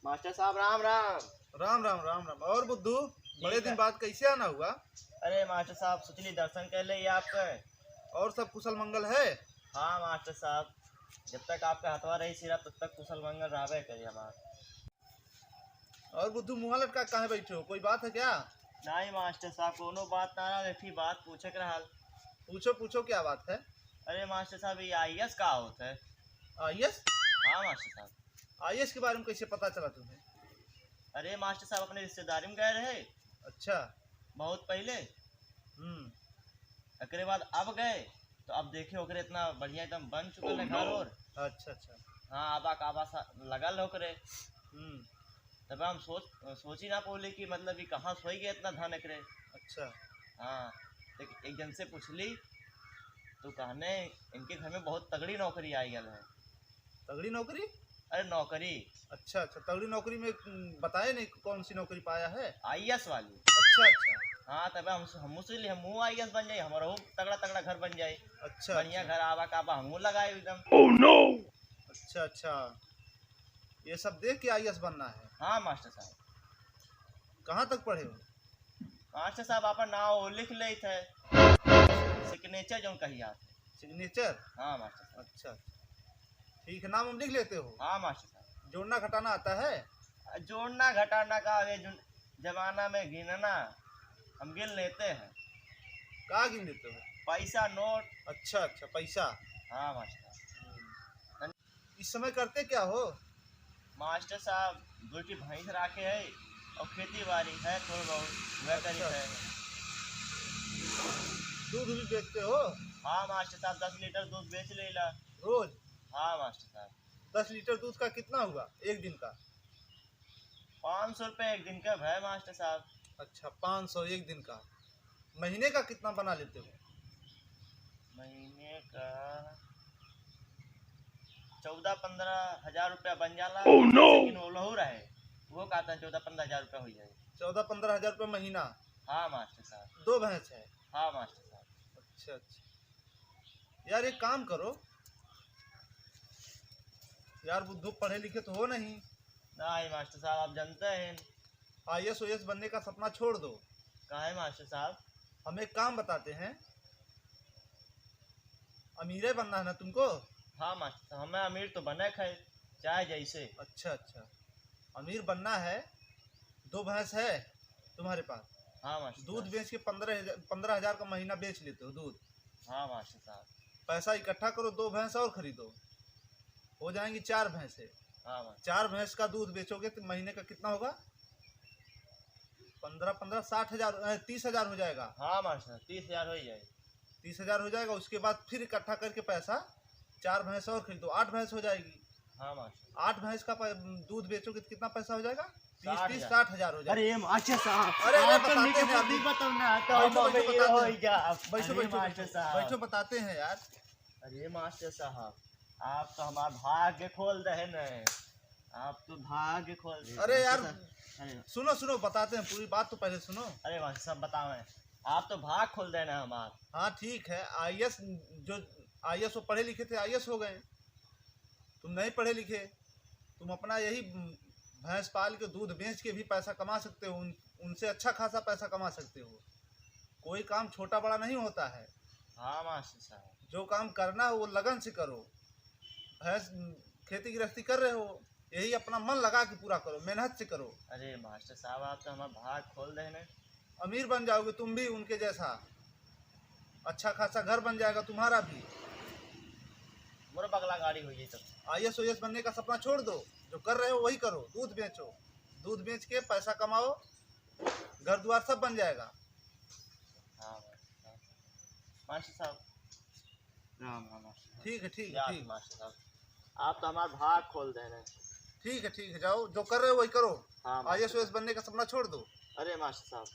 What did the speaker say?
Master साहब राम राम। राम राम राम राम। और बुद्धू, बड़े दिन बाद कैसे आना हुआ? अरे मास्टर साहब सोचली दर्शन कर ले आपका। और सब कुशल मंगल है? हाँ मास्टर साहब, जब तक आपका हथवा रही सिरा तब तक कुशल मंगल रहबे करिए हमार। और बुद्धू मुँह लटका कहाँ बैठे हो, कोई बात है क्या? नहीं मास्टर साहब कोनो बात ना रहा, एक बात पूछे के रहल। पूछो पूछो, क्या बात है? अरे मास्टर साहब ये आईएएस का होता है? आईएएस? हाँ मास्टर साहब। आईएएस के बारे में कैसे पता चला तुम्हें? अरे मास्टर साहब अपने रिश्तेदारी में गए रहे अच्छा। बहुत पहले। एकरे बाद अब गए तो अब देखे ओकरे इतना बढ़िया एकदम बन चुकल है घर और। अच्छा अच्छा। हाँ आबा काबा लगल है ओकरे। हम्म। तब हम सोची ना बोले कि मतलब ये कहाँ सोई गए इतना धन एकरे। अच्छा। हाँ तो एक जन से पूछली तो कहने इनके घर में बहुत तगड़ी नौकरी आई गल है। तगड़ी नौकरी? अरे नौकरी। अच्छा अच्छा, तगड़ी नौकरी में बताए नहीं कौन सी नौकरी पाया है? आईएएस वाली। अच्छा अच्छा। हाँ तब हम सोचली हमू आईएएस बन जाए, हमारा तगड़ा तगड़ा घर बन जाए। अच्छा बढ़िया अच्छा। घर आवा काबा हमू लगाए एकदम। Oh no. अच्छा अच्छा, ये सब देख के आईएएस बनना है? हाँ मास्टर साहब। कहाँ तक पढ़े हो? मास्टर साहब आपका नाम लिख ले थे, सिग्नेचर जो कहिए। सिग्नेचर? हाँ मास्टर साहब। अच्छा, ठीक है, नाम हम लिख लेते हो? हाँ मास्टर साहब। जोड़ना घटाना आता है? जोड़ना घटाना का जमाना में गिनना हम गिन लेते हैं। कहाँ गिन लेते हो? पैसा नोट। अच्छा अच्छा, पैसा। हाँ मास्टर साहब। इस समय करते क्या हो? मास्टर साहब दूटी भैंस रखे है और खेती बाड़ी है थोड़ा बहुत वह करी है। दूध भी बेचते हो? हाँ मास्टर साहब 10 लीटर दूध बेच लेला रोज? हाँ मास्टर साहब। 10 लीटर दूध का कितना हुआ एक दिन का? 500 रुपये एक दिन का है मास्टर साहब। अच्छा, 500 एक दिन का। महीने का कितना बना लेते हो? महीने का 14-15 हजार रुपया बन जाला। oh, no! लेकिन वो लहू रहे वो कहता है 14-15 हजार रुपया हो जाए। 14-15 हजार रुपये महीना? हाँ मास्टर साहब। 2 भैंस है? हाँ मास्टर साहब। अच्छा अच्छा। यार एक काम करो यार, बुद्धू पढ़े लिखे तो हो नहीं। नहीं मास्टर साहब आप जानते हैं। आईएएस ओएस बनने का सपना छोड़ दो। कहाँ है मास्टर साहब? हम एक काम बताते हैं, अमीरे बनना है ना तुमको? हाँ मास्टर साहब हमें अमीर तो बने खाए चाहे जैसे। अच्छा अच्छा, अमीर बनना है। 2 भैंस है तुम्हारे पास? हाँ मास्टर दूध साहब। बेच के 15 हजार का महीना बेच लेते हो दूध? हाँ मास्टर साहब। पैसा इकट्ठा करो, 2 भैंस और खरीदो, हो जाएंगी 4 भैंसे। हाँ मास्टर। 4 भैंस का दूध बेचोगे तो महीने का कितना होगा? 15-15 60 हजार, 30 हजार हो जाएगा। हाँ मास्टर 30 हजार हो जाए। 30 हजार हो जाएगा। उसके बाद फिर इकट्ठा करके पैसा 4 भैंस और खरीदो, 8 भैंस हो जाएगी। हाँ मास्टर। 8 भैंस का दूध बेचोगे तो कितना पैसा हो जाएगा? 30-60 हजार हो जाएगा। अरे मास्टर साहब अरे बताते हैं अभी। बैठो बताते हैं यार। अरे मास्टर साहब आप तो हमारा भाग्य खोल दे न, आप तो भाग्य खोल दे। अरे यार सुनो सुनो, बताते हैं, पूरी बात तो पहले सुनो। अरे मास्टर साहब बताओ, आप तो भाग खोल देना हमारा। हाँ ठीक है, आईएएस जो आईएएस वो पढ़े लिखे थे आईएएस हो गए, तुम नहीं पढ़े लिखे। तुम अपना यही भैंस पाल के दूध बेच के भी पैसा कमा सकते हो, उनसे अच्छा खासा पैसा कमा सकते हो। कोई काम छोटा बड़ा नहीं होता है। हाँ मास्टर साहब। जो काम करना है वो लगन से करो। भैंस खेती गृहस्थी कर रहे हो, यही अपना मन लगा के पूरा करो, मेहनत से करो। अरे मास्टर साहब आप तो हमारा भाग खोल दे न। अमीर बन जाओगे तुम भी उनके जैसा, अच्छा खासा घर बन जाएगा तुम्हारा भी। मोर बगला गाड़ी हुई तो आईएएस ओएस बनने का सपना छोड़ दो, जो कर रहे हो वही करो। दूध बेचो, दूध बेच के पैसा कमाओ, घर द्वार सब बन जाएगा। हाँ मास्टर साहब। राम राम। ठीक है ठीक है ठीक। मास्टर साहब आप तो हमारा भाग खोल दे रहे। ठीक है ठीक है, जाओ जो कर रहे हो वही करो। हाँ आईएएस ओएस बनने का सपना छोड़ दो। अरे मास्टर साहब